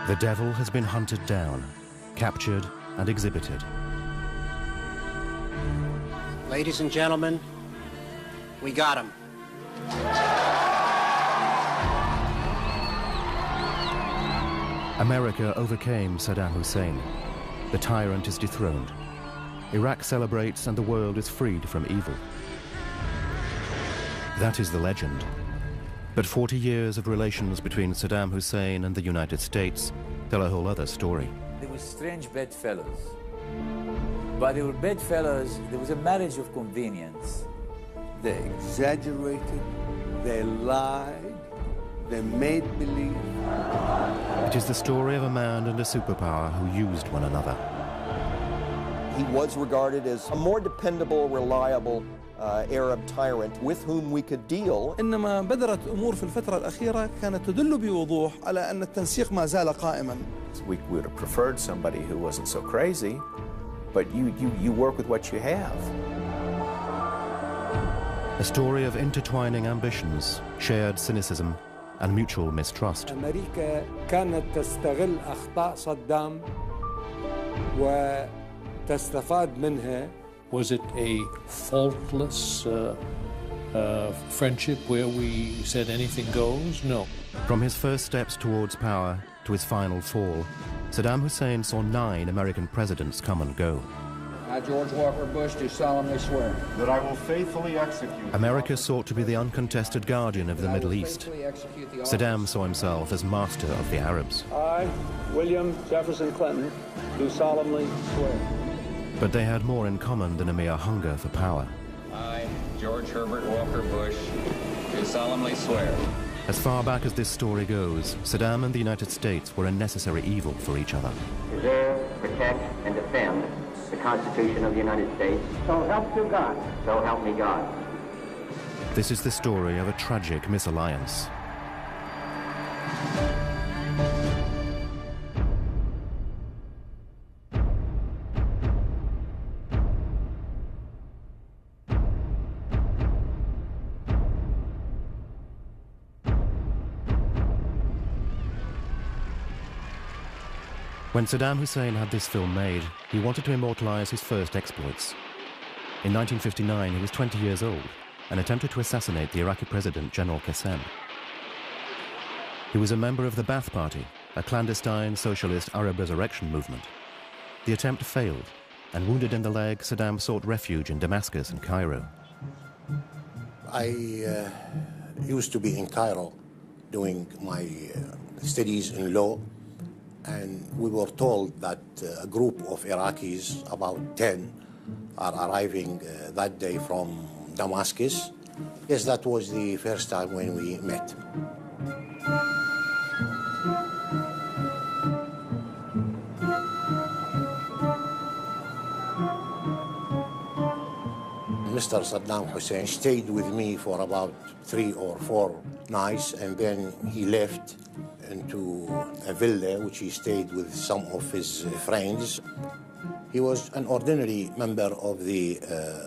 The devil has been hunted down, captured and exhibited. Ladies and gentlemen, we got him. America overcame Saddam Hussein. The tyrant is dethroned. Iraq celebrates and the world is freed from evil. That is the legend. But 40 years of relations between Saddam Hussein and the United States tell a whole other story. They were strange bedfellows. But they were bedfellows, there was a marriage of convenience. They exaggerated, they lied, they made believe. It is the story of a man and a superpower who used one another. He was regarded as a more dependable, reliable Arab tyrant with whom we could deal. إنما بدرت أمور في الفترة الأخيرة كانت تدل بوضوح على أن التنسيق ما زال قائما. We would have preferred somebody who wasn't so crazy, but you work with what you have. A story of intertwining ambitions, shared cynicism, and mutual mistrust. أمريكا كانت تستغل أخطاء صدام وتستفاد منها. Was it a faultless friendship where we said anything goes? No. From his first steps towards power to his final fall, Saddam Hussein saw 9 American presidents come and go. I, George Walker Bush, do solemnly swear that I will faithfully execute. America sought to be the uncontested guardian of the Middle East. Saddam saw himself as master of the Arabs. I, William Jefferson Clinton, do solemnly swear. But they had more in common than a mere hunger for power. I, George Herbert Walker Bush, do solemnly swear. As far back as this story goes, Saddam and the United States were a necessary evil for each other. Preserve, protect, and defend the Constitution of the United States. So help you God. So help me God. This is the story of a tragic misalliance. When Saddam Hussein had this film made, he wanted to immortalize his first exploits. In 1959, he was 20 years old and attempted to assassinate the Iraqi president, General Qasem. He was a member of the Ba'ath Party, a clandestine socialist Arab resurrection movement. The attempt failed, and wounded in the leg, Saddam sought refuge in Damascus and Cairo. I used to be in Cairo doing my studies in law, and we were told that a group of Iraqis, about 10, are arriving that day from Damascus. Yes, that was the first time when we met. Mr. Saddam Hussein stayed with me for about 3 or 4 nights, and then he left into a villa which he stayed with some of his friends. He was an ordinary member of the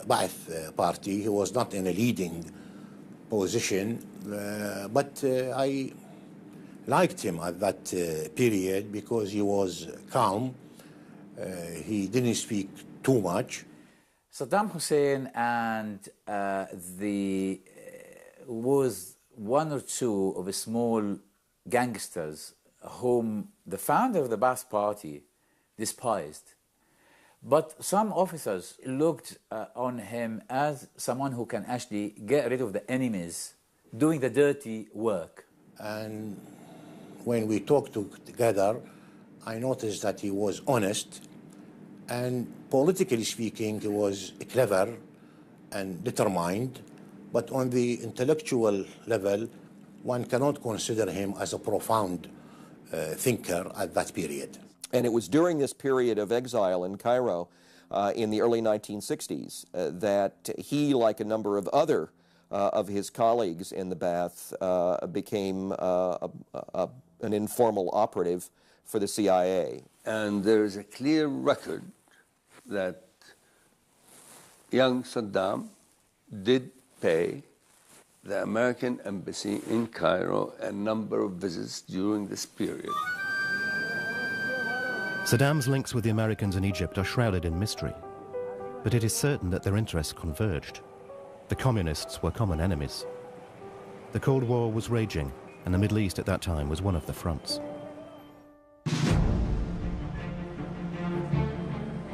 Ba'ath Party. He was not in a leading position, but I liked him at that period because he was calm. He didn't speak too much. Saddam Hussein and was 1 or 2 of a small gangsters whom the founder of the Ba'ath Party despised. But some officers looked on him as someone who can actually get rid of the enemies doing the dirty work. And when we talked together, I noticed that he was honest, and politically speaking, he was clever and determined, but on the intellectual level, one cannot consider him as a profound thinker at that period. And it was during this period of exile in Cairo in the early 1960s that he, like a number of other of his colleagues in the Ba'ath, became an informal operative for the CIA. And there is a clear record that young Saddam did pay the American embassy in Cairo a number of visits during this period. Saddam's links with the Americans in Egypt are shrouded in mystery, but it is certain that their interests converged. The communists were common enemies. The Cold War was raging, and the Middle East at that time was one of the fronts.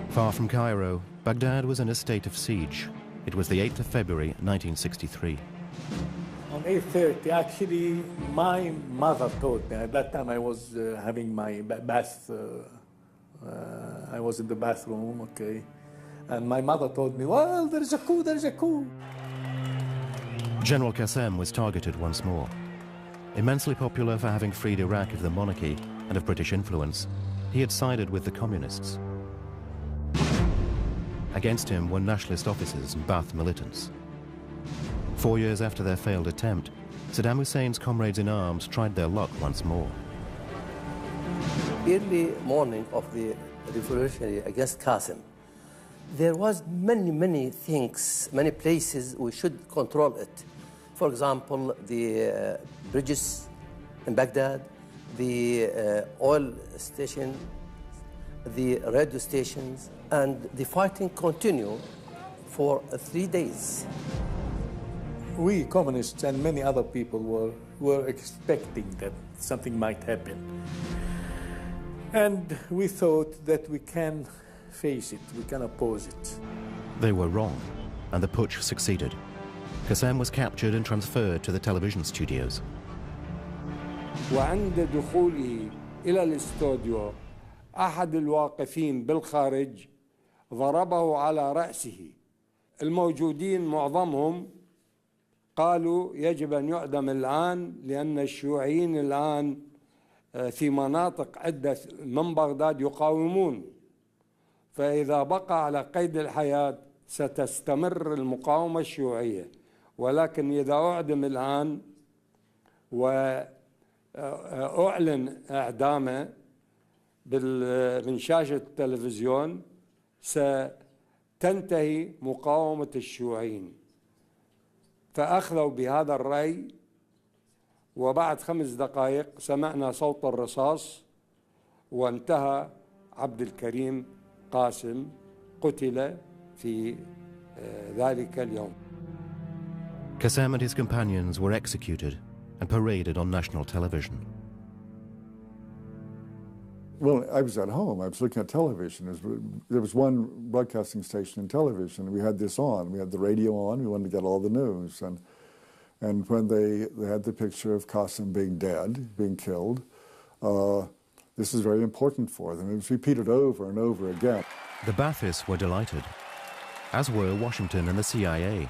Far from Cairo, Baghdad was in a state of siege. It was the 8th of February, 1963. On 8:30, actually, my mother told me. At that time, I was having my bath. I was in the bathroom, okay. And my mother told me, well, there is a coup, there is a coup. General Qassem was targeted once more. Immensely popular for having freed Iraq of the monarchy and of British influence, he had sided with the communists. Against him were nationalist officers and Ba'ath militants. 4 years after their failed attempt, Saddam Hussein's comrades in arms tried their luck once more. Early morning of the revolution against Qasim, there was many things, many places we should control it. For example, the bridges in Baghdad, the oil station, the radio stations, and the fighting continued for 3 days. We communists and many other people were expecting that something might happen. And we thought that we can face it, we can oppose it. They were wrong, and the putsch succeeded. Qassem was captured and transferred to the television studios. وعند دخوله إلى الاستوديو أحد الواقفين بالخارج ضربه على رأسه. الموجودين معظمهم قالوا يجب أن يعدم الآن لأن الشيوعيين الآن في مناطق عدة من بغداد يقاومون، فإذا بقى على قيد الحياة ستستمر المقاومة الشيوعية، ولكن إذا أعدم الآن وأعلن إعدامه من شاشة التلفزيون ستنتهي مقاومة الشيوعيين. فأخذوا بهذا الرأي، وبعد 5 دقائق سمعنا صوت الرصاص وانتهى عبد الكريم قاسم قتل في ذلك اليوم. Qassem and his companions were executed and paraded on national television. Well, I was at home. I was looking at television. There was one broadcasting station in television. We had this on. We had the radio on. We wanted to get all the news. And when they had the picture of Qasim being dead, being killed, this is very important for them. It was repeated over and over again. The Baathists were delighted, as were Washington and the CIA.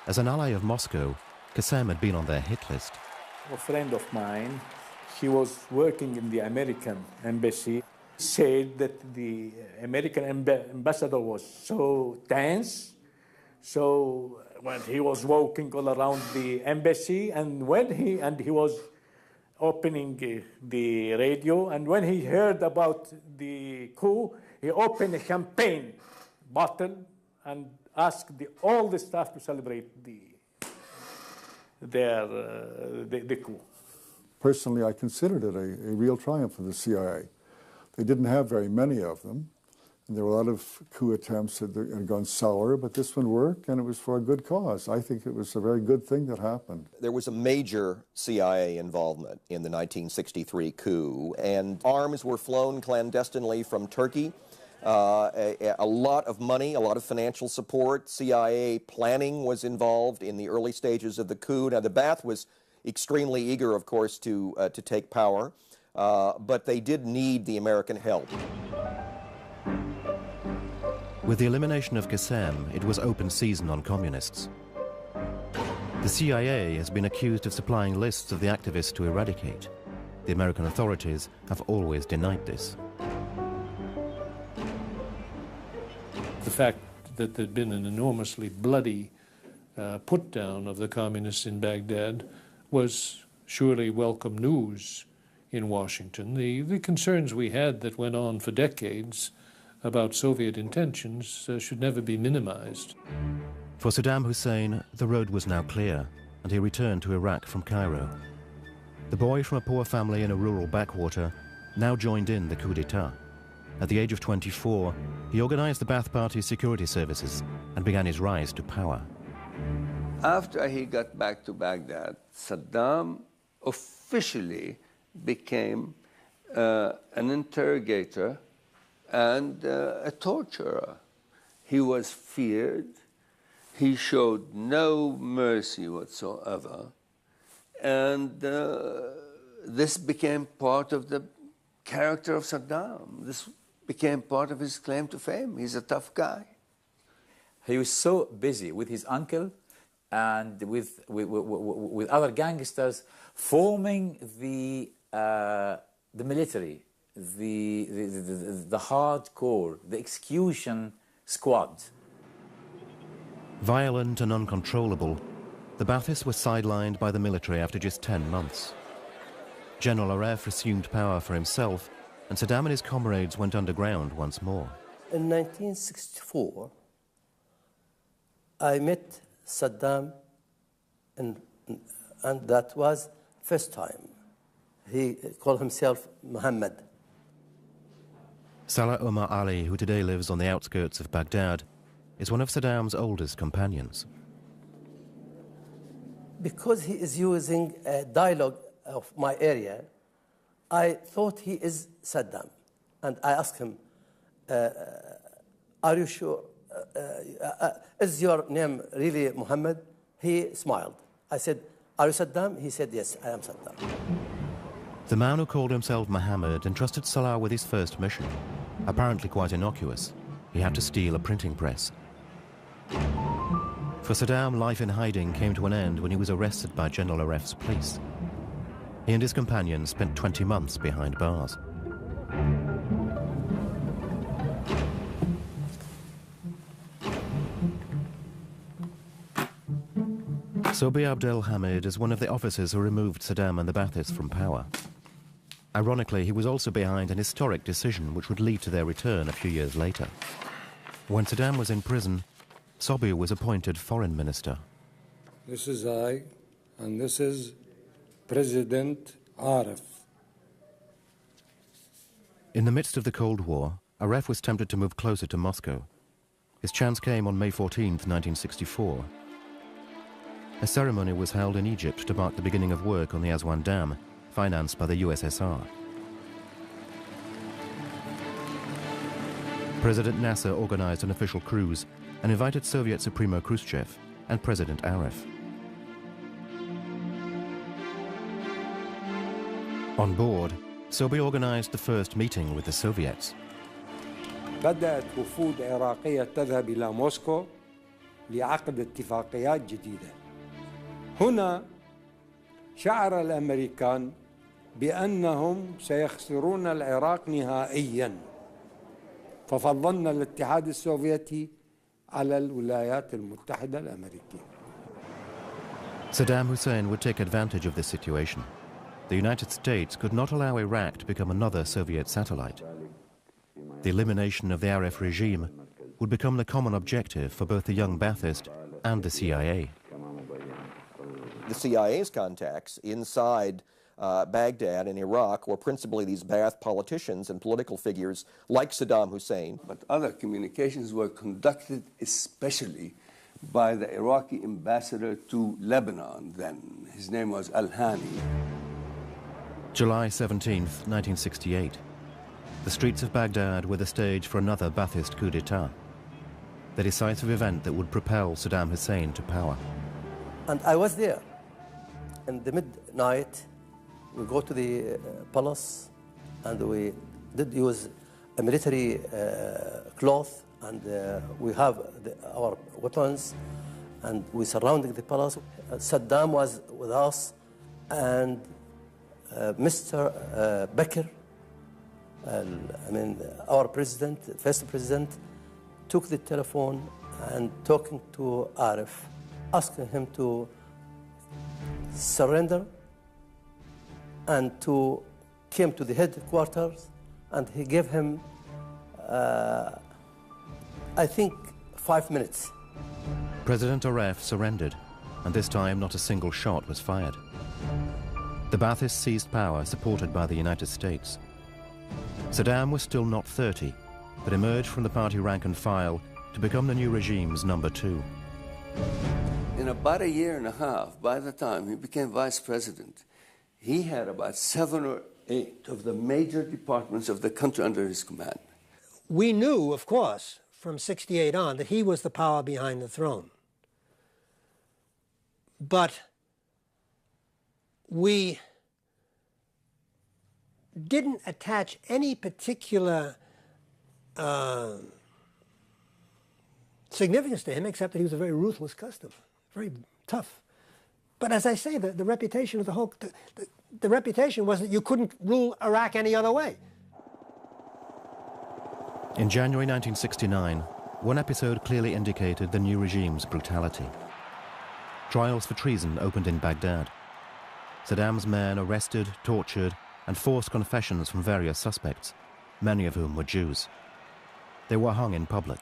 As an ally of Moscow, Qassem had been on their hit list. A friend of mine, he was working in the American embassy, said that the American ambassador was so tense, so when he was walking all around the embassy, and when he was opening the radio, and when he heard about the coup, he opened a champagne bottle and asked all the staff to celebrate the coup. Personally, I considered it a real triumph for the CIA. They didn't have very many of them, and there were a lot of coup attempts that had gone sour, but this one worked, and it was for a good cause. I think it was a very good thing that happened. There was a major CIA involvement in the 1963 coup, and arms were flown clandestinely from Turkey. A lot of money, a lot of financial support. CIA planning was involved in the early stages of the coup. Now, the Ba'ath was extremely eager, of course, to take power, but they did need the American help. With the elimination of Qassem, it was open season on communists. The CIA has been accused of supplying lists of the activists to eradicate. The American authorities have always denied this. The fact that there'd been an enormously bloody put-down of the communists in Baghdad was surely welcome news in Washington. The concerns we had that went on for decades about Soviet intentions should never be minimized. For Saddam Hussein, the road was now clear, and he returned to Iraq from Cairo. The boy from a poor family in a rural backwater now joined in the coup d'etat. At the age of 24, he organized the Ba'ath Party's security services and began his rise to power. After he got back to Baghdad, Saddam officially became an interrogator and a torturer. He was feared. He showed no mercy whatsoever. And this became part of the character of Saddam. This became part of his claim to fame. He's a tough guy. He was so busy with his uncle and with other gangsters forming the military, the hardcore, the execution squad. Violent and uncontrollable, the Ba'athists were sidelined by the military after just 10 months. General Aref assumed power for himself, and Saddam and his comrades went underground once more. In 1964, I met Saddam, and that was first time. He called himself Muhammad. Salah Omar Ali, who today lives on the outskirts of Baghdad, is one of Saddam's oldest companions. Because he is using a dialogue of my area, I thought he is Saddam. And I asked him, are you sure? Is your name really Muhammad? He smiled. I said, are you Saddam? He said, yes, I am Saddam. The man who called himself Muhammad entrusted Salah with his first mission, apparently quite innocuous. He had to steal a printing press. For Saddam, life in hiding came to an end when he was arrested by General Aref's police. He and his companions spent 20 months behind bars. Sobi Abdel Hamid is one of the officers who removed Saddam and the Ba'athists from power. Ironically, he was also behind an historic decision which would lead to their return a few years later. When Saddam was in prison, Sobi was appointed foreign minister. This is I, and this is President Aref. In the midst of the Cold War, Aref was tempted to move closer to Moscow. His chance came on May 14, 1964. A ceremony was held in Egypt to mark the beginning of work on the Aswan Dam, financed by the USSR. President Nasser organized an official cruise and invited Soviet Supremo Khrushchev and President Aref. On board, Sobi organized the first meeting with the Soviets. بدأت وفود عراقية تذهب إلى موسكو لعقد اتفاقيات جديدة. هنا شعر الأمريكان بأنهم سيخسرون العراق نهائياً، ففضلنا الاتحاد السوفيتي على الولايات المتحدة الأمريكية. Saddam Hussein would take advantage of this situation. The United States could not allow Iraq to become another Soviet satellite. The elimination of the Aref regime would become the common objective for both the young Ba'athist and the CIA. The CIA's contacts inside Baghdad and Iraq were principally these Ba'ath politicians and political figures like Saddam Hussein. But other communications were conducted especially by the Iraqi ambassador to Lebanon then. His name was Al-Hani. July 17, 1968. The streets of Baghdad were the stage for another Ba'athist coup d'etat, the decisive event that would propel Saddam Hussein to power. And I was there. In the midnight, we go to the palace, and we did use a military cloth, and we have our weapons, and we surrounded the palace. Saddam was with us, and Mr. Bakr, our president, first president, took the telephone and talking to Aref, asking him to surrender and to came to the headquarters, and he gave him, I think, 5 minutes. President Aref surrendered, and this time not a single shot was fired. The Ba'athists seized power, supported by the United States. Saddam was still not 30, but emerged from the party rank and file to become the new regime's number 2. In about a year and a half, by the time he became vice president, he had about 7 or 8 of the major departments of the country under his command. We knew, of course, from 68 on, that he was the power behind the throne. But we didn't attach any particular significance to him, except that he was a very ruthless customer, very tough. But as I say, the reputation of the reputation was that you couldn't rule Iraq any other way. In January 1969, one episode clearly indicated the new regime's brutality. Trials for treason opened in Baghdad. Saddam's men arrested, tortured, and forced confessions from various suspects, many of whom were Jews. They were hung in public,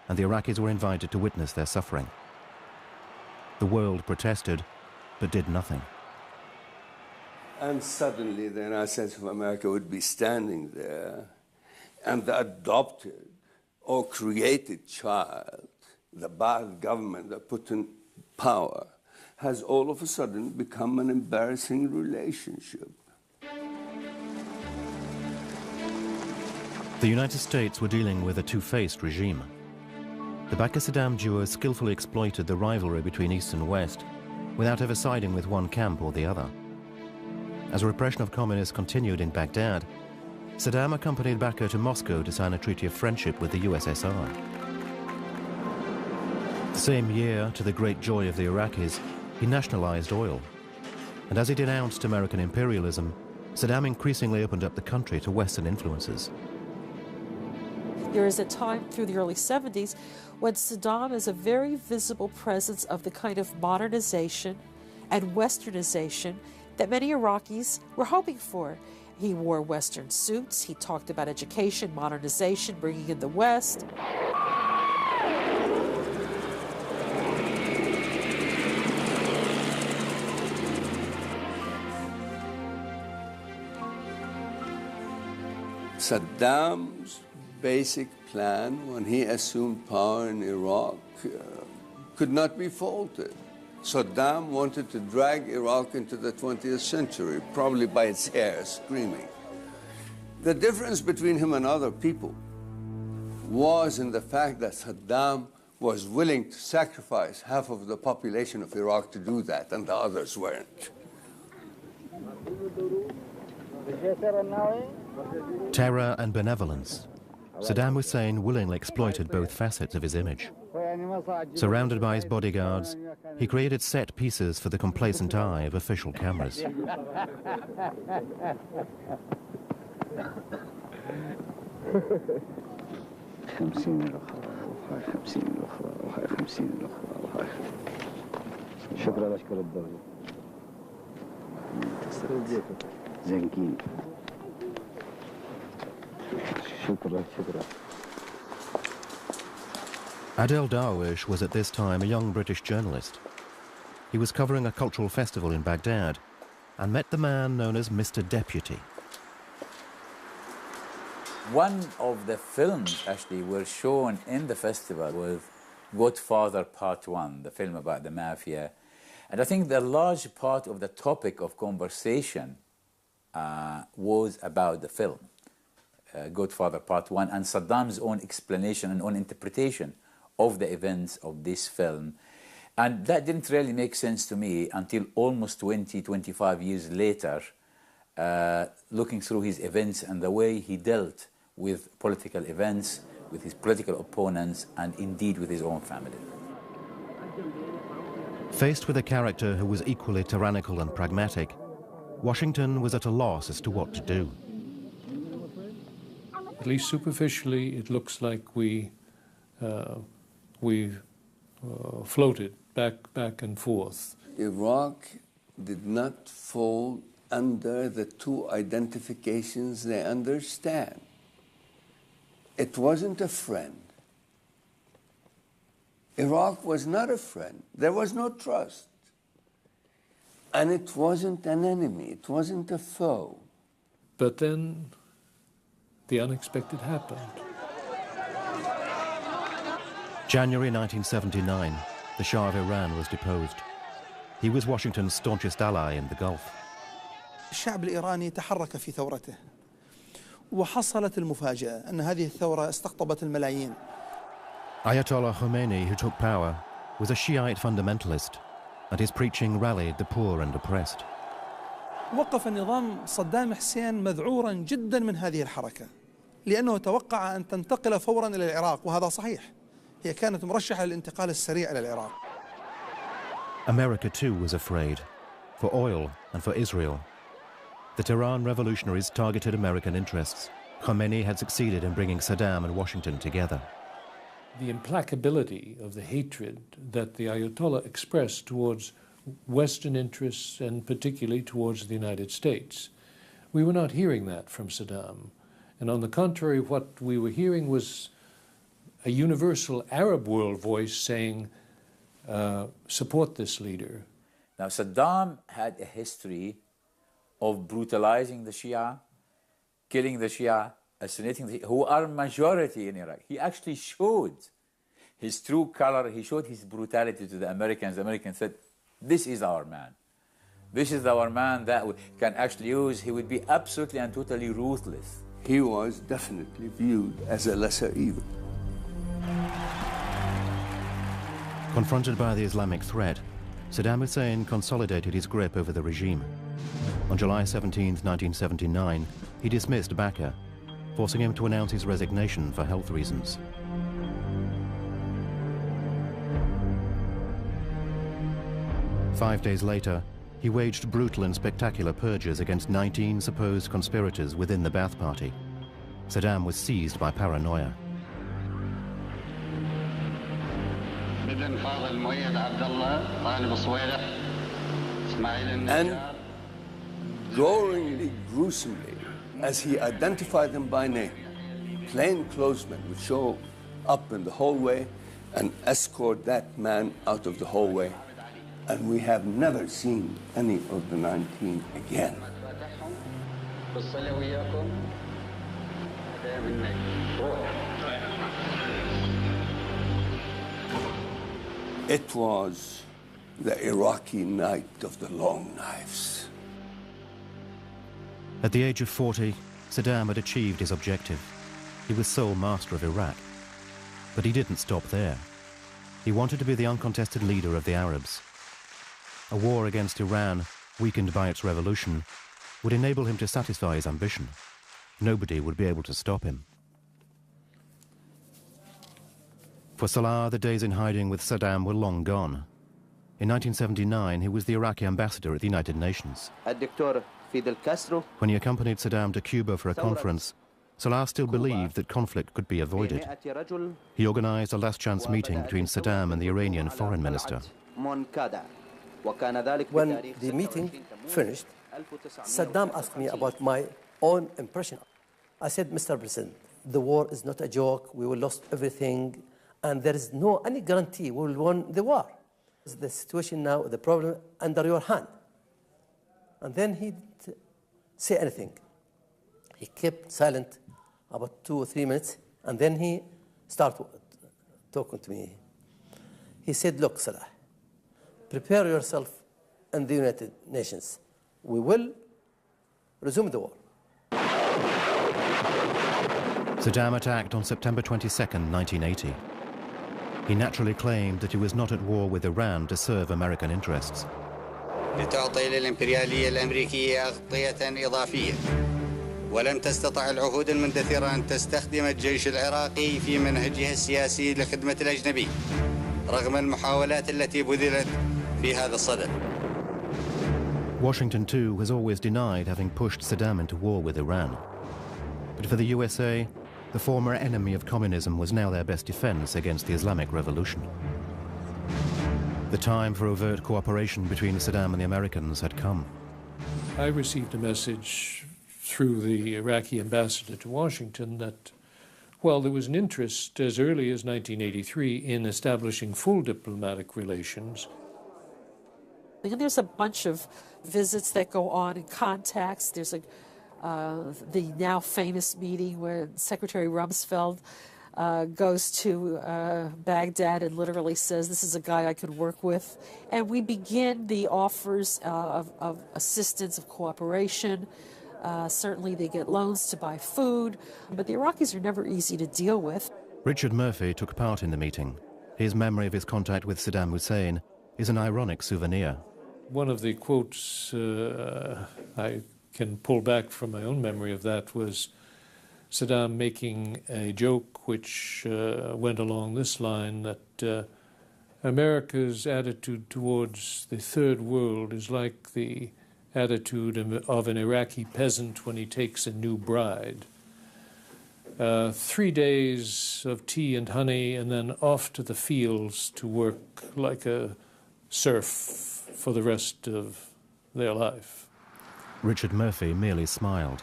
and the Iraqis were invited to witness their suffering. The world protested, but did nothing. And suddenly the United States of America would be standing there, and the adopted or created child, the bad government that put in power, has all of a sudden become an embarrassing relationship. The United States were dealing with a two-faced regime. The Bakr-Saddam duo skillfully exploited the rivalry between East and West without ever siding with one camp or the other. As repression of communists continued in Baghdad, Saddam accompanied Bakr to Moscow to sign a treaty of friendship with the USSR. The same year, to the great joy of the Iraqis, he nationalized oil. And as he denounced American imperialism, Saddam increasingly opened up the country to Western influences. There is a time through the early 70s when Saddam is a very visible presence of the kind of modernization and westernization that many Iraqis were hoping for. He wore Western suits, he talked about education, modernization, bringing in the West. Saddam's basic plan when he assumed power in Iraq could not be faulted. Saddam wanted to drag Iraq into the 20th century, probably by its hair, screaming. The difference between him and other people was in the fact that Saddam was willing to sacrifice half of the population of Iraq to do that, and the others weren't. Terror and benevolence. Saddam Hussein willingly exploited both facets of his image. Surrounded by his bodyguards, he created set pieces for the complacent eye of official cameras. Adel Darwish was at this time a young British journalist. He was covering a cultural festival in Baghdad and met the man known as Mr. Deputy. One of the films actually were shown in the festival with Godfather Part 1, the film about the mafia. And I think the large part of the topic of conversation was about the film, Godfather Part 1, and Saddam's own explanation and own interpretation of the events of this film. And that didn't really make sense to me until almost 20, 25 years later, looking through his events and the way he dealt with political events, with his political opponents, and indeed with his own family. Faced with a character who was equally tyrannical and pragmatic, Washington was at a loss as to what to do. At least superficially, it looks like we floated back and forth. Iraq did not fall under the two identifications they understand. It wasn't a friend. Iraq was not a friend. There was no trust. And it wasn't an enemy. It wasn't a foe. But then the unexpected happened. January 1979, the Shah of Iran was deposed. He was Washington's staunchest ally in the Gulf. الشعب الإيراني تحرك في ثورته وحصلت المفاجأة أن هذه الثورة استقطبت الملايين. Ayatollah Khomeini, who took power, was a Shiite fundamentalist, and his preaching rallied the poor and oppressed. وقف النظام صدام حسين مذعورا جدا من هذه الحركة لأنه توقع أن تنتقل فورا إلى العراق، وهذا صحيح. هي كانت مرشحة للانتقال السريع إلى العراق. America too was afraid, for oil and for Israel. The Tehran revolutionaries targeted American interests. Khomeini had succeeded in bringing Saddam and Washington together. The implacability of the hatred that the Ayatollah expressed towards Western interests and particularly towards the United States. We were not hearing that from Saddam. And on the contrary, what we were hearing was a universal Arab world voice saying, support this leader. Now, Saddam had a history of brutalizing the Shia, killing the Shia, assassinating the Shia, who are majority in Iraq. He actually showed his true color. He showed his brutality to the Americans. The Americans said, this is our man. This is our man that we can actually use. He would be absolutely and totally ruthless. He was definitely viewed as a lesser evil. Confronted by the Islamic threat, Saddam Hussein consolidated his grip over the regime. On July 17, 1979, he dismissed Baqir, forcing him to announce his resignation for health reasons. Five days later, he waged brutal and spectacular purges against 19 supposed conspirators within the Ba'ath Party. Saddam was seized by paranoia. And goringly, gruesomely, as he identified them by name, plainclothesmen would show up in the hallway and escort that man out of the hallway. And we have never seen any of the 19 again. It was the Iraqi night of the long knives. At the age of 40, Saddam had achieved his objective. He was sole master of Iraq. But he didn't stop there. He wanted to be the uncontested leader of the Arabs. A war against Iran, weakened by its revolution, would enable him to satisfy his ambition. Nobody would be able to stop him. For Salah, the days in hiding with Saddam were long gone. In 1979, he was the Iraqi ambassador at the United Nations. When he accompanied Saddam to Cuba for a conference, Salah still believed that conflict could be avoided. He organized a last-chance meeting between Saddam and the Iranian foreign minister. When the meeting finished, Saddam asked me about my own impression. I said, Mr. President, the war is not a joke. We will lose everything, and there is no any guarantee we will win the war. The situation now, the problem under your hand. And then he didn't say anything. He kept silent about 2 or 3 minutes, and then he started talking to me. He said, look, Salah, prepare yourself in the United Nations. We will resume the war. Saddam attacked on September 22, 1980. He naturally claimed that he was not at war with Iran to serve American interests. لتعطي للإمبريالية الأمريكية أغطية إضافية ولم تستطع العهود المندثرة أن تستخدم الجيش العراقي في منهجها السياسي لخدمة الأجنبي رغم المحاولات التي بذلت في هذا الصدد. Washington, too, has always denied having pushed Saddam into war with Iran. But for the USA, the former enemy of communism was now their best defense against the Islamic Revolution. The time for overt cooperation between Saddam and the Americans had come. I received a message through the Iraqi ambassador to Washington that, while there was an interest as early as 1983 in establishing full diplomatic relations, there's a bunch of visits that go on and contacts. There's the now famous meeting where Secretary Rumsfeld goes to Baghdad and literally says, this is a guy I could work with. And we begin the offers of assistance, of cooperation. Certainly they get loans to buy food, but the Iraqis are never easy to deal with. Richard Murphy took part in the meeting. His memory of his contact with Saddam Hussein is an ironic souvenir. One of the quotes I can pull back from my own memory of that was Saddam making a joke which went along this line, that America's attitude towards the third world is like the attitude of an Iraqi peasant when he takes a new bride. 3 days of tea and honey and then off to the fields to work like a serf for the rest of their life. Richard Murphy merely smiled.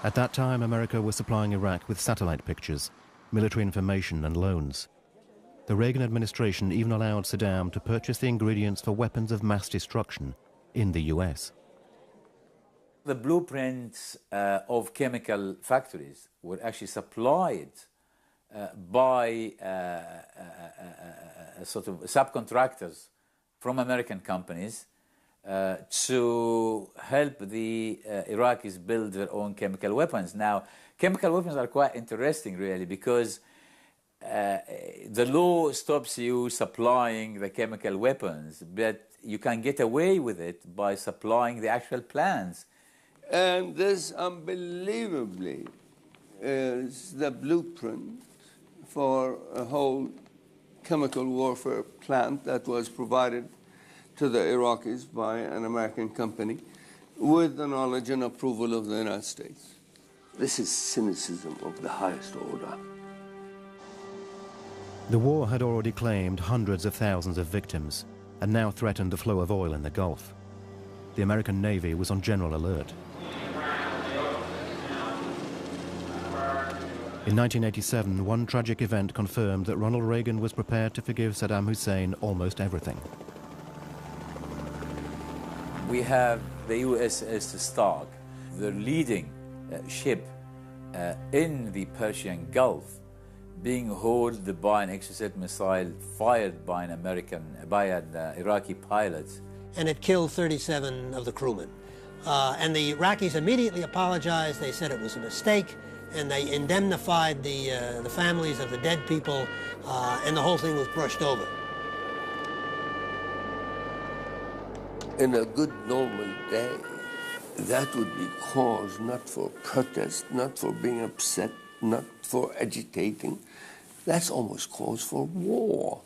At that time, America was supplying Iraq with satellite pictures, military information and loans. The Reagan administration even allowed Saddam to purchase the ingredients for weapons of mass destruction in the US. The blueprints of chemical factories were actually supplied by sort of subcontractors from American companies to help the Iraqis build their own chemical weapons. Now, chemical weapons are quite interesting, really, because the law stops you supplying the chemical weapons, but you can get away with it by supplying the actual plans. And this, unbelievably, is the blueprint for a whole chemical warfare plant that was provided to the Iraqis by an American company with the knowledge and approval of the United States. This is cynicism of the highest order. The war had already claimed hundreds of thousands of victims and now threatened the flow of oil in the Gulf. The American Navy was on general alert. In 1987, one tragic event confirmed that Ronald Reagan was prepared to forgive Saddam Hussein almost everything. We have the USS Stark, the leading ship in the Persian Gulf, being hauled by an Exocet missile fired by an Iraqi pilot. And it killed 37 of the crewmen. And the Iraqis immediately apologized. They said it was a mistake, and they indemnified the families of the dead people, and the whole thing was brushed over. In a good normal day, that would be cause not for protest, not for being upset, not for agitating. That's almost cause for war.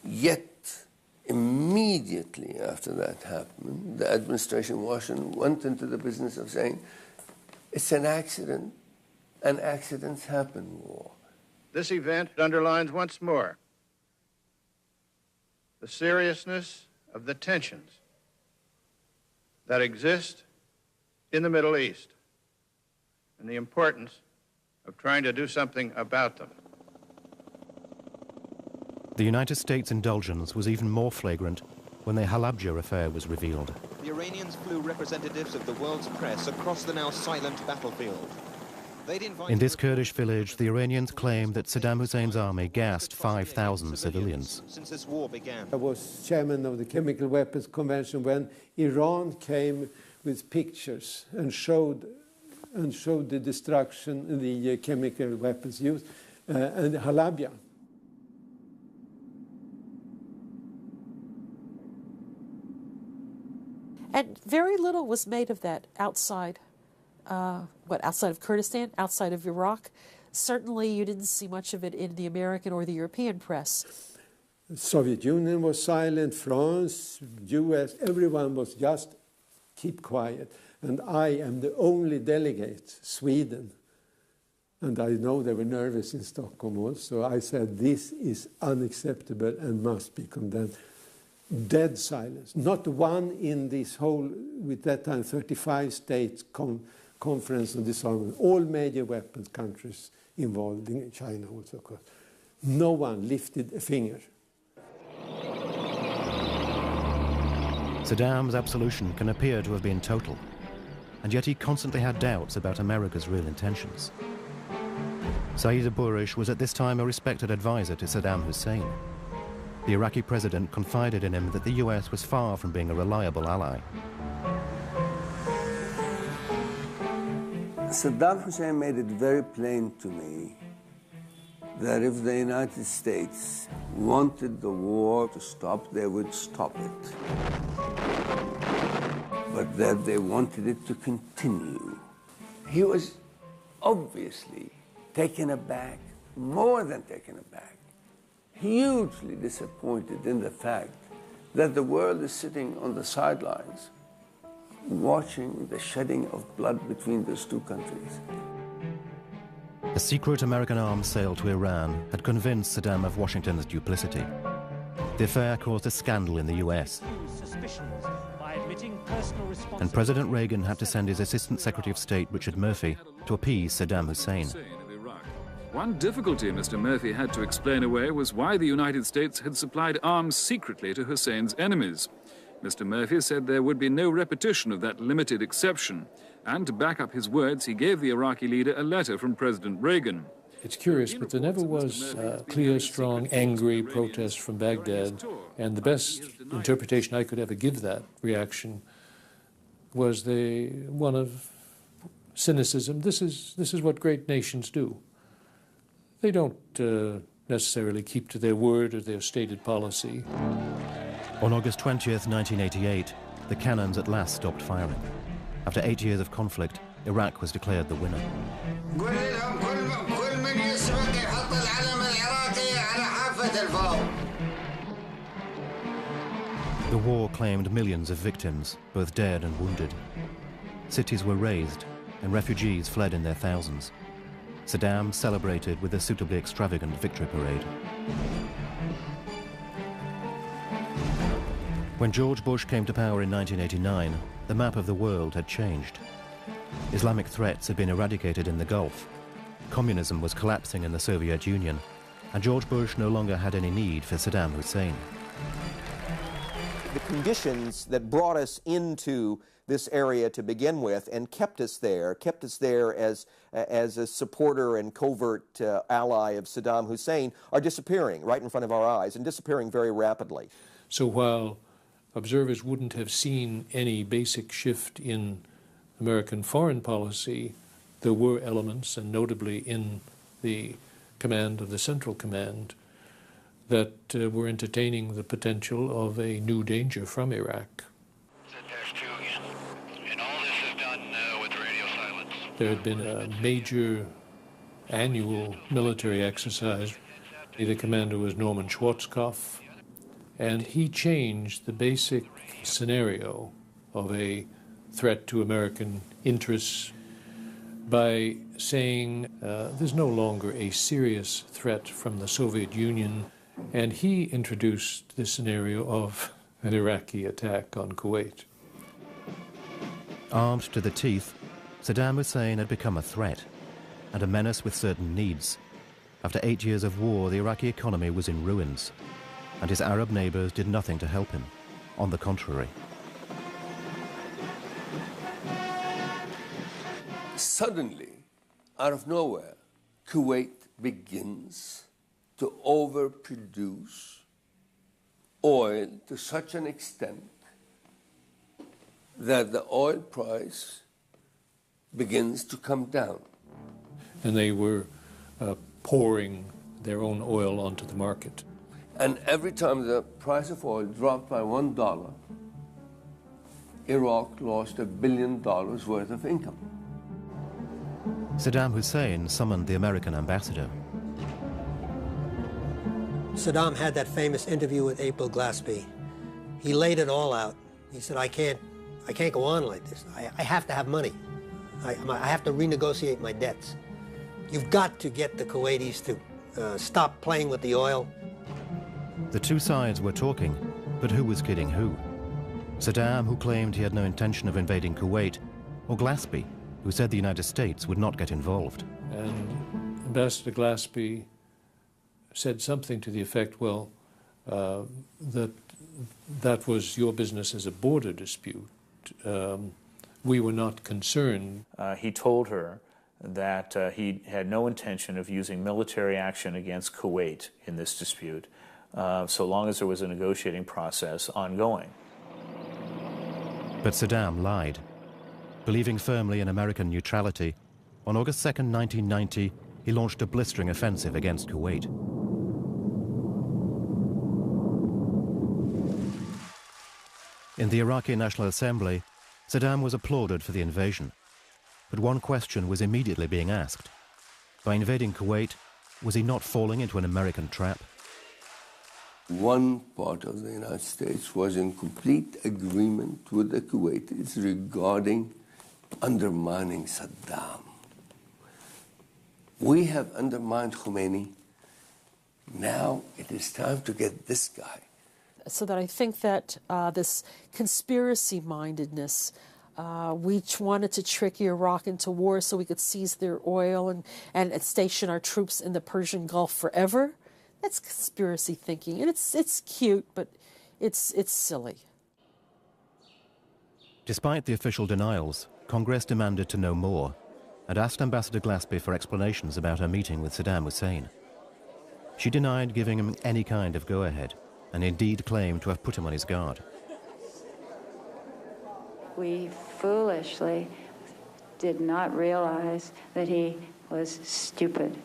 Yet, immediately after that happened, the administration Washington went into the business of saying, it's an accident, and accidents happen in war. This event underlines once more the seriousness of the tensions that exist in the Middle East and the importance of trying to do something about them. The United States indulgence was even more flagrant when the Halabja affair was revealed. The Iranians flew representatives of the world's press across the now silent battlefield. In this Kurdish village, the Iranians claimed that Saddam Hussein's army gassed 5,000 civilians. Since this war began. I was chairman of the Chemical Weapons Convention when Iran came with pictures and showed the destruction in the chemical weapons used, and Halabja. And very little was made of that outside. Outside of Kurdistan, outside of Iraq? Certainly you didn't see much of it in the American or the European press. The Soviet Union was silent, France, US, everyone was just keep quiet. And I am the only delegate, Sweden. And I know they were nervous in Stockholm also. I said, this is unacceptable and must be condemned. Dead silence. Not one in this whole, with that time, 35 states conference on disarmament. All major weapons countries involved, in China also, of course. No one lifted a finger. Saddam's absolution can appear to have been total. and yet he constantly had doubts about America's real intentions. Saeed Aburish was at this time a respected advisor to Saddam Hussein. The Iraqi president confided in him that the US was far from being a reliable ally. Saddam Hussein made it very plain to me that if the United States wanted the war to stop, they would stop it. But that they wanted it to continue. He was obviously taken aback, more than taken aback, hugely disappointed in the fact that the world is sitting on the sidelines watching the shedding of blood between those two countries. A secret American arms sale to Iran had convinced Saddam of Washington's duplicity. The affair caused a scandal in the US. And President Reagan had to send his Assistant Secretary of State, Richard Murphy, to appease Saddam Hussein. One difficulty Mr. Murphy had to explain away was why the United States had supplied arms secretly to Hussein's enemies. Mr. Murphy said there would be no repetition of that limited exception, and to back up his words, he gave the Iraqi leader a letter from President Reagan. It's curious, but there never was clear, strong, angry protest from Baghdad, and the best interpretation I could ever give that reaction was one of cynicism. This is what great nations do. They don't necessarily keep to their word or their stated policy. On August 20th, 1988, the cannons at last stopped firing. After 8 years of conflict, Iraq was declared the winner. The war claimed millions of victims, both dead and wounded. Cities were razed, and refugees fled in their thousands. Saddam celebrated with a suitably extravagant victory parade. When George Bush came to power in 1989, the map of the world had changed. Islamic threats had been eradicated in the Gulf. Communism was collapsing in the Soviet Union, and George Bush no longer had any need for Saddam Hussein. The conditions that brought us into this area to begin with and kept us there as a supporter and covert ally of Saddam Hussein are disappearing right in front of our eyes, and disappearing very rapidly. So while observers wouldn't have seen any basic shift in American foreign policy, there were elements, and notably in the command of the Central Command, that were entertaining the potential of a new danger from Iraq. There had been a major annual military exercise. The commander was Norman Schwarzkopf, and he changed the basic scenario of a threat to American interests by saying there's no longer a serious threat from the Soviet Union, and he introduced the scenario of an Iraqi attack on Kuwait. Armed to the teeth, Saddam Hussein had become a threat and a menace with certain needs. After 8 years of war, the Iraqi economy was in ruins, and his Arab neighbors did nothing to help him. On the contrary. Suddenly, out of nowhere, Kuwait begins to overproduce oil to such an extent that the oil price begins to come down. And they were pouring their own oil onto the market. And every time the price of oil dropped by $1, Iraq lost $1 billion worth of income. Saddam Hussein summoned the American ambassador. Saddam had that famous interview with April Glaspie. He laid it all out. He said, I can't go on like this. I have to have money. I have to renegotiate my debts. You've got to get the Kuwaitis to stop playing with the oil. The two sides were talking, but who was kidding who? Saddam, who claimed he had no intention of invading Kuwait, or Glaspie, who said the United States would not get involved. And Ambassador Glaspie said something to the effect, well, that was your business as a border dispute. we were not concerned. He told her that he had no intention of using military action against Kuwait in this dispute, so long as there was a negotiating process ongoing. But Saddam lied. Believing firmly in American neutrality, on August 2nd, 1990, he launched a blistering offensive against Kuwait. In the Iraqi National Assembly, Saddam was applauded for the invasion. But one question was immediately being asked. By invading Kuwait, was he not falling into an American trap? One part of the United States was in complete agreement with the Kuwaitis regarding undermining Saddam. We have undermined Khomeini. Now it is time to get this guy. So that I think that this conspiracy-mindedness, we wanted to trick Iraq into war so we could seize their oil and station our troops in the Persian Gulf forever. That's conspiracy thinking, and it's cute, but it's silly. Despite the official denials, Congress demanded to know more and asked Ambassador Glaspie for explanations about her meeting with Saddam Hussein. She denied giving him any kind of go-ahead and indeed claimed to have put him on his guard. We foolishly did not realize that he was stupid,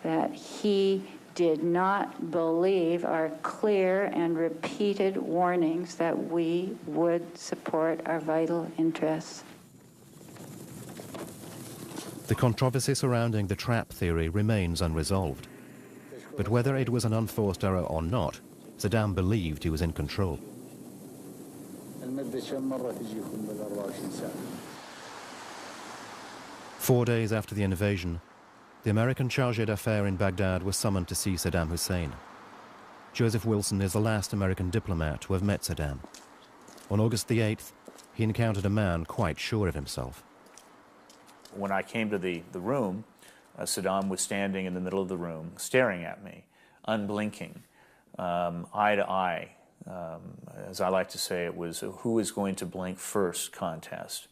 that he did not believe our clear and repeated warnings that we would support our vital interests. The controversy surrounding the trap theory remains unresolved. But whether it was an unforced error or not, Saddam believed he was in control. 4 days after the invasion, the American chargé d'affaires in Baghdad was summoned to see Saddam Hussein. Joseph Wilson is the last American diplomat to have met Saddam. On August the 8th, he encountered a man quite sure of himself. When I came to the room, Saddam was standing in the middle of the room, staring at me, unblinking, eye to eye. As I like to say, it was a who is going to blink first contest.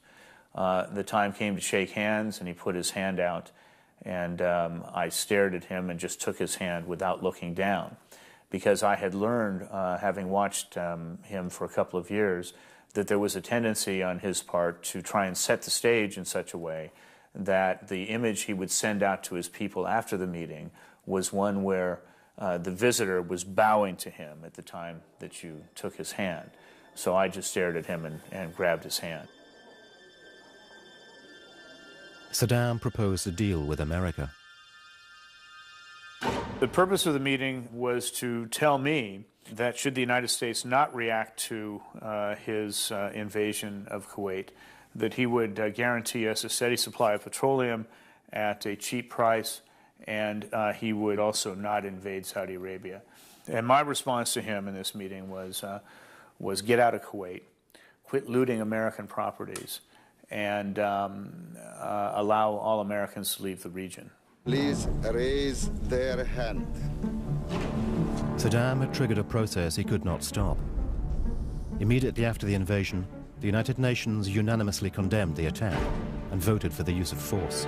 The time came to shake hands, and he put his hand out, and I stared at him and just took his hand without looking down, because I had learned, having watched him for a couple of years, that there was a tendency on his part to try and set the stage in such a way that the image he would send out to his people after the meeting was one where the visitor was bowing to him at the time that you took his hand. So I just stared at him and grabbed his hand. Saddam proposed a deal with America. The purpose of the meeting was to tell me that should the United States not react to his invasion of Kuwait, that he would guarantee us a steady supply of petroleum at a cheap price, and he would also not invade Saudi Arabia. And my response to him in this meeting was get out of Kuwait, quit looting American properties, and allow all Americans to leave the region. Please raise their hand. Saddam had triggered a process he could not stop. Immediately after the invasion, the United Nations unanimously condemned the attack and voted for the use of force.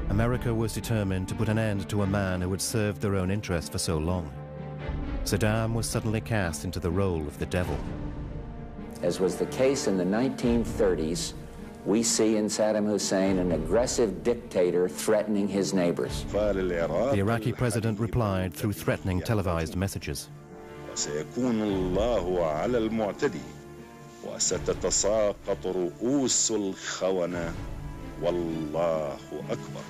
America was determined to put an end to a man who had served their own interests for so long. Saddam was suddenly cast into the role of the devil. As was the case in the 1930s, we see in Saddam Hussein an aggressive dictator threatening his neighbors. The Iraqi president replied through threatening televised messages. وسيكون الله على المعتدي وستتساقط رؤوس الخونة والله أكبر.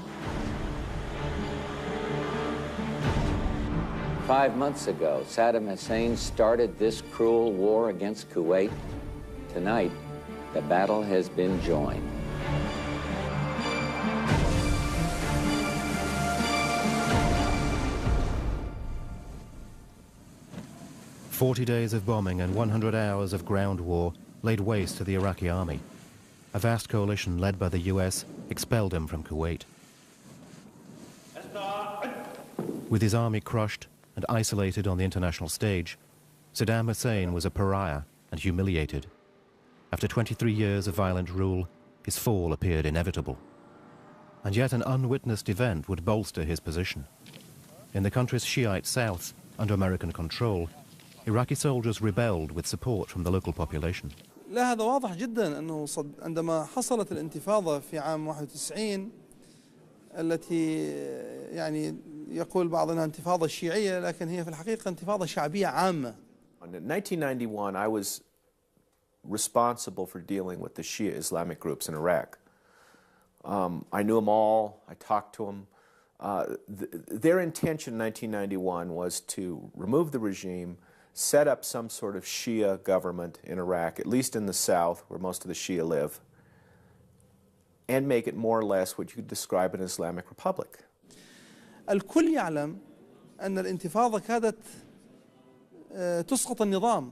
5 months ago, Saddam Hussein started this cruel war against Kuwait. Tonight, the battle has been joined. "40 days of bombing and 100 hours of ground war laid waste to the Iraqi army. A vast coalition led by the US expelled him from Kuwait. With his army crushed and isolated on the international stage, Saddam Hussein was a pariah and humiliated. After 23 years of violent rule, his fall appeared inevitable. And yet an unwitnessed event would bolster his position. In the country's Shiite south, under American control, Iraqi soldiers rebelled with support from the local population. لا هذا واضح جدا أنه عندما حصلت الانتفاضة في عام 91 التي يعني يقول بعض أنها انتفاضة شيعية لكن هي في الحقيقة انتفاضة شعبية عامة. In 1991, I was responsible for dealing with the Shia Islamic groups in Iraq. I knew them all, I talked to them. Their intention in 1991 was to remove the regime, set up some sort of Shia government in Iraq, at least in the south where most of the Shia live, and make it more or less what you could describe an Islamic republic. الكل يعلم أن الانتفاضة كادت تسقط النظام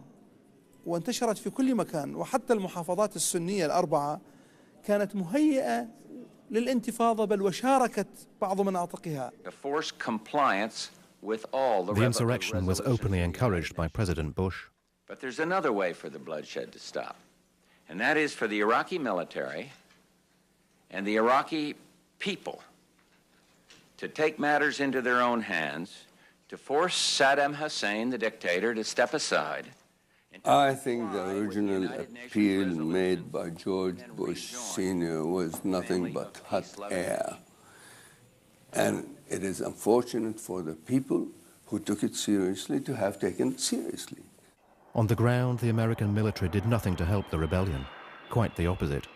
وانتشرت في كل مكان وحتى المحافظات السنية الأربعة كانت مهيئة للانتفاضة بل وشاركت بعض مناطقها. The insurrection was openly encouraged by President Bush. But there's another way for the bloodshed to stop, and that is for the Iraqi military and the Iraqi people to take matters into their own hands, to force Saddam Hussein, the dictator, to step aside. I think the original appeal made by George Bush Sr. was nothing but hot air. And it is unfortunate for the people who took it seriously to have taken it seriously. On the ground, the American military did nothing to help the rebellion. Quite the opposite.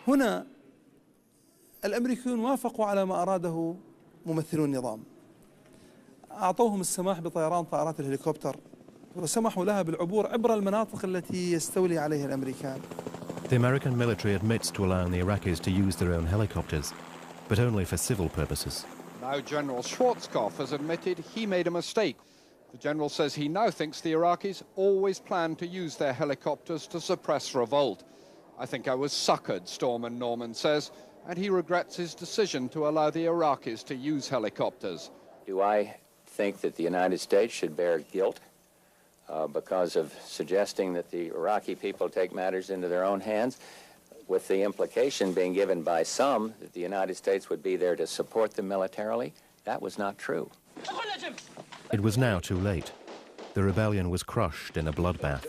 هنا الأمريكيون وافقوا على ما أراده ممثلو النظام. أعطوهم السماح بطيران طائرات الهليكوبتر وسمحوا لها بالعبور عبر المناطق التي يستولي عليها الأمريكان. The American military admits to allowing the Iraqis to use their own helicopters, but only for civil purposes. Now General Schwarzkopf has admitted he made a mistake. The general says he now thinks the Iraqis always planned to use their helicopters to suppress revolt. I think I was suckered, Storman Norman says, and he regrets his decision to allow the Iraqis to use helicopters. Do I think that the United States should bear guilt because of suggesting that the Iraqi people take matters into their own hands, with the implication being given by some that the United States would be there to support them militarily? That was not true. It was now too late. The rebellion was crushed in a bloodbath.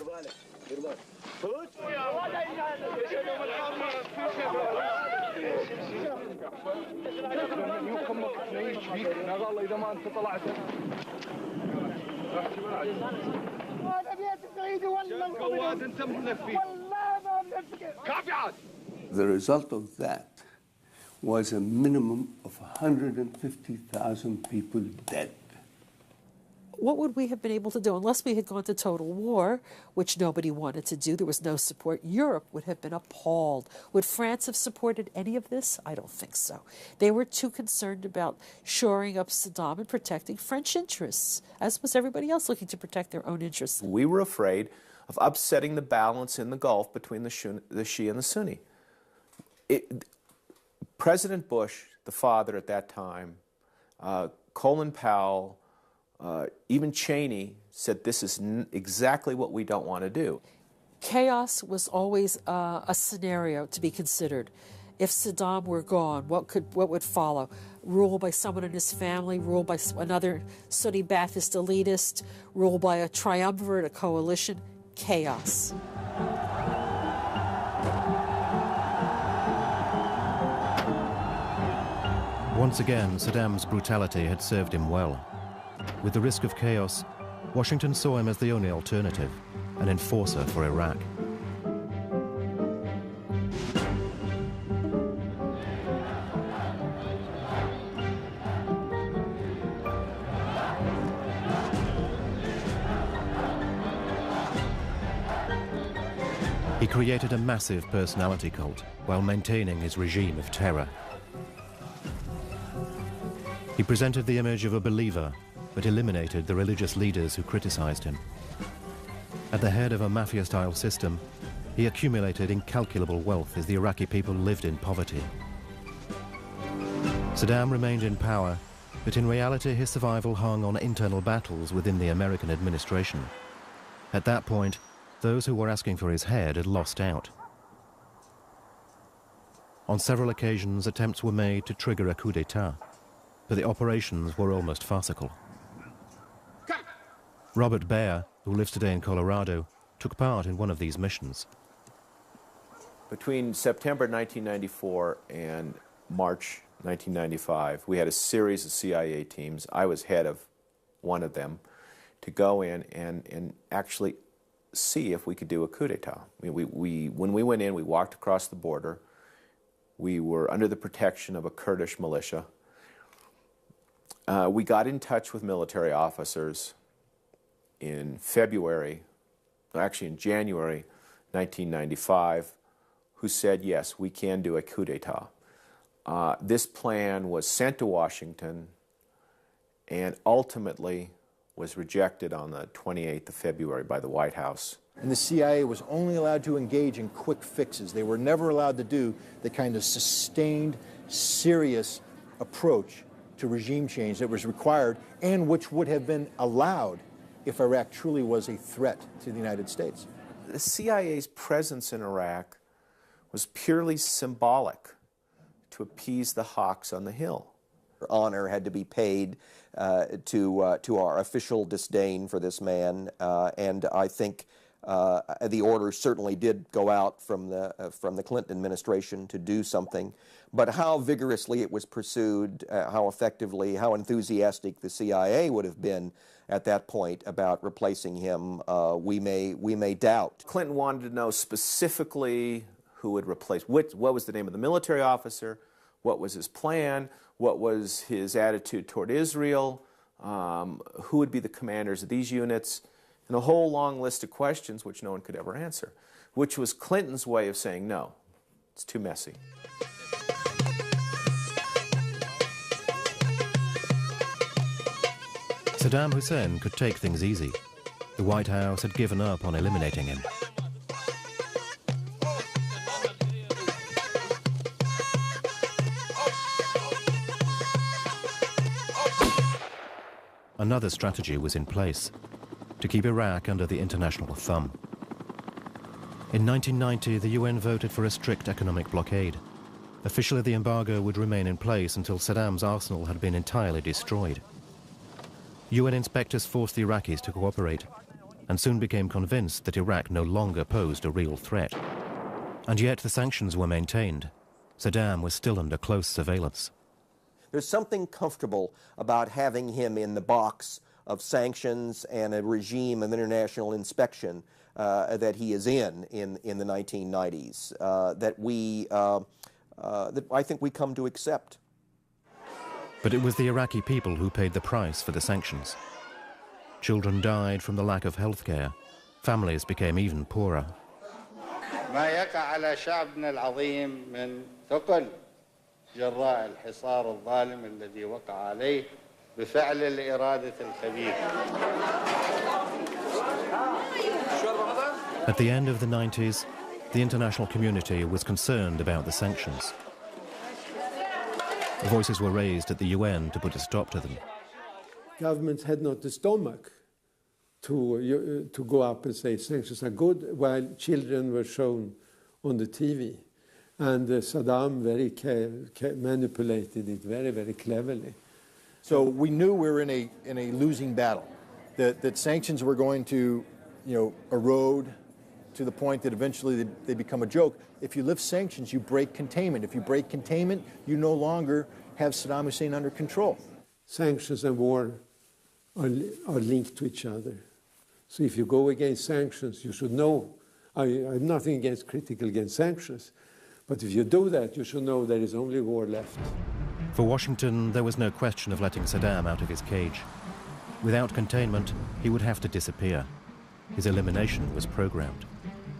The result of that was a minimum of 150,000 people dead. What would we have been able to do unless we had gone to total war, which nobody wanted to do? There was no support. Europe would have been appalled. Would France have supported any of this? I don't think so. They were too concerned about shoring up Saddam and protecting French interests, as was everybody else looking to protect their own interests. We were afraid of upsetting the balance in the Gulf between the Shia and the Sunni. President Bush, the father at that time, Colin Powell, even Cheney said this is exactly what we don't want to do. Chaos was always a scenario to be considered. If Saddam were gone, what would follow? Rule by someone in his family, rule by another Sunni Ba'athist elitist, rule by a triumvirate, a coalition, chaos. Once again, Saddam's brutality had served him well. With the risk of chaos, Washington saw him as the only alternative, an enforcer for Iraq. He created a massive personality cult while maintaining his regime of terror. He presented the image of a believer, but eliminated the religious leaders who criticized him. At the head of a mafia-style system, he accumulated incalculable wealth as the Iraqi people lived in poverty. Saddam remained in power, but in reality his survival hung on internal battles within the American administration. At that point, those who were asking for his head had lost out. On several occasions, attempts were made to trigger a coup d'etat, but the operations were almost farcical. Robert Baer, who lives today in Colorado, took part in one of these missions. Between September 1994 and March 1995, we had a series of CIA teams. I was head of one of them, to go in and actually see if we could do a coup d'etat. When we went in, we walked across the border. We were under the protection of a Kurdish militia. We got in touch with military officers in January 1995, who said, yes, we can do a coup d'etat. This plan was sent to Washington and ultimately was rejected on the 28th of February by the White House. And the CIA was only allowed to engage in quick fixes. They were never allowed to do the kind of sustained, serious approach to regime change that was required and which would have been allowed if Iraq truly was a threat to the United States. The CIA's presence in Iraq was purely symbolic to appease the hawks on the Hill. Honor had to be paid to our official disdain for this man, and I think the order certainly did go out from the Clinton administration to do something. But how vigorously it was pursued, how effectively, how enthusiastic the CIA would have been at that point about replacing him, we may doubt. Clinton wanted to know specifically who would replace, what was the name of the military officer, what was his plan, what was his attitude toward Israel, who would be the commanders of these units, and a whole long list of questions which no one could ever answer, which was Clinton's way of saying, no, it's too messy. Saddam Hussein could take things easy. The White House had given up on eliminating him. Another strategy was in place, to keep Iraq under the international thumb. In 1990, the UN voted for a strict economic blockade. Officially, the embargo would remain in place until Saddam's arsenal had been entirely destroyed. UN inspectors forced the Iraqis to cooperate and soon became convinced that Iraq no longer posed a real threat. And yet the sanctions were maintained. Saddam was still under close surveillance. There's something comfortable about having him in the box of sanctions and a regime of international inspection that he is in the 1990s that I think we come to accept. But it was the Iraqi people who paid the price for the sanctions. Children died from the lack of health care. Families became even poorer. ما يقع على شعبنا العظيم من ثقل جراء الحصار الظالم الذي وقع عليه بفعل الإرادة الخبيثة. At the end of the 90s, the international community was concerned about the sanctions. Voices were raised at the UN to put a stop to them. Governments had not the stomach to go up and say sanctions are good, while children were shown on the TV. And Saddam manipulated it very, very cleverly. So we knew we were in a losing battle, that sanctions were going to, erode to the point that eventually they become a joke. If you lift sanctions, you break containment. If you break containment, you no longer have Saddam Hussein under control. Sanctions and war are linked to each other. So if you go against sanctions, you should know. I have nothing critical against sanctions, but if you do that, you should know there is only war left. For Washington, there was no question of letting Saddam out of his cage. Without containment, he would have to disappear. His elimination was programmed.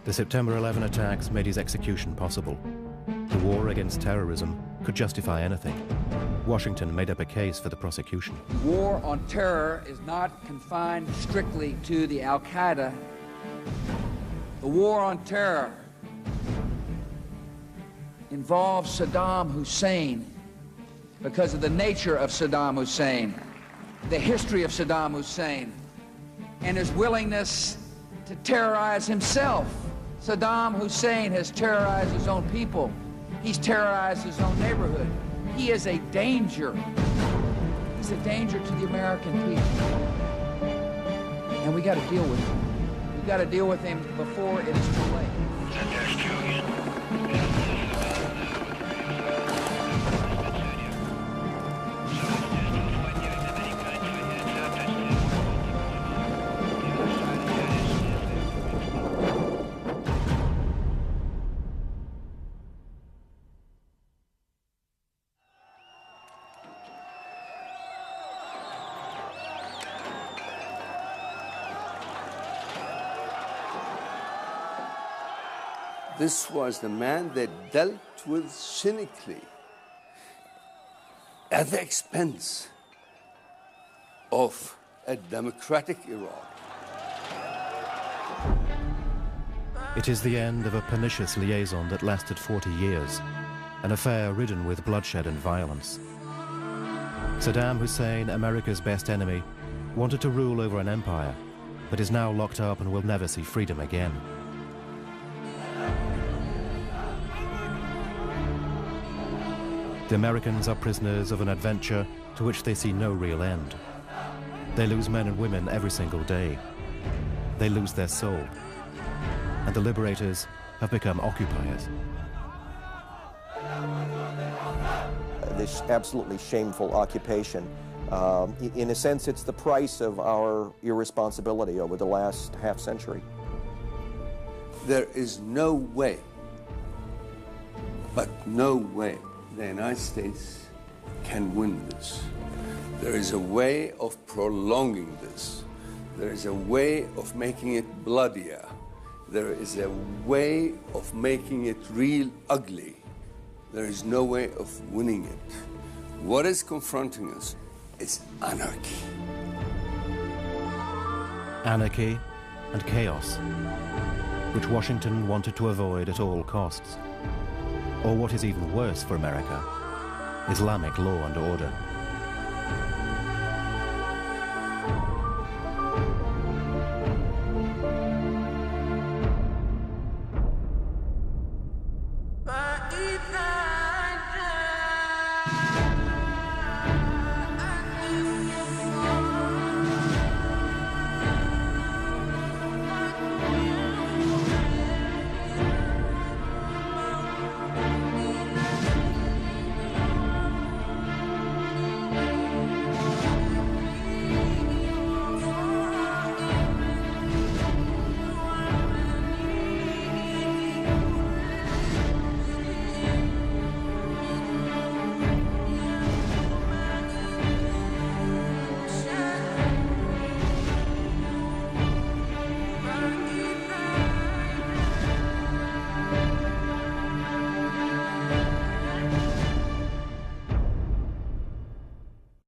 The September 11 attacks made his execution possible. The war against terrorism could justify anything. Washington made up a case for the prosecution. War on terror is not confined strictly to the Al-Qaeda. The war on terror involves Saddam Hussein because of the nature of Saddam Hussein, the history of Saddam Hussein, and his willingness to terrorize himself. Saddam Hussein has terrorized his own people. He's terrorized his own neighborhood. He is a danger. He's a danger to the American people. And we got to deal with him. We got to deal with him before it is too late. This was the man that dealt with cynically at the expense of a democratic Iraq. It is the end of a pernicious liaison that lasted 40 years, an affair ridden with bloodshed and violence. Saddam Hussein, America's best enemy, wanted to rule over an empire, but is now locked up and will never see freedom again. The Americans are prisoners of an adventure to which they see no real end. They lose men and women every single day. They lose their soul. And the liberators have become occupiers. This absolutely shameful occupation, in a sense, it's the price of our irresponsibility over the last half century. There is no way, but no way, the United States can win this. There is a way of prolonging this. There is a way of making it bloodier. There is a way of making it real ugly. There is no way of winning it. What is confronting us is anarchy. Anarchy and chaos, which Washington wanted to avoid at all costs. Or what is even worse for America, Islamic law and order.